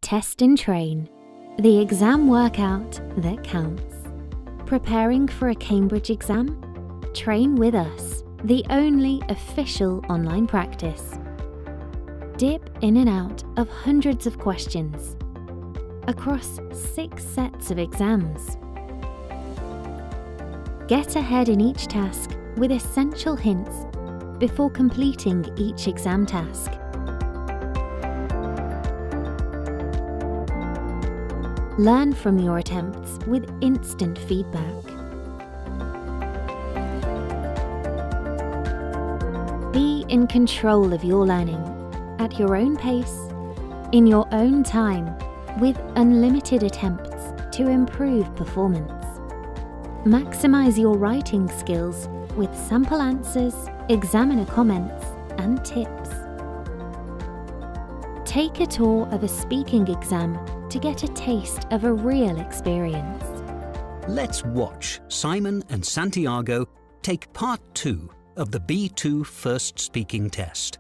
Test and Train, the exam workout that counts. Preparing for a Cambridge exam? Train with us, the only official online practice. Dip in and out of hundreds of questions across 6 sets of exams. Get ahead in each task with essential hints before completing each exam task. Learn from your attempts with instant feedback. Be in control of your learning at your own pace, in your own time, with unlimited attempts to improve performance. Maximize your writing skills with sample answers, examiner comments, and tips. Take a tour of a speaking exam to get a taste of a real experience. Let's watch Simon and Santiago take part 2 of the B2 first speaking test.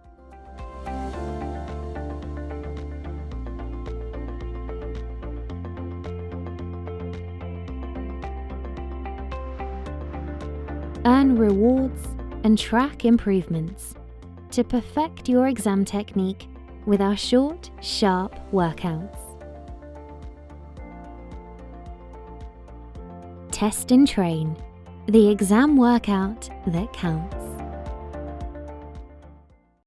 Earn rewards and track improvements to perfect your exam technique with our short, sharp workouts. Test and Train, the exam workout that counts.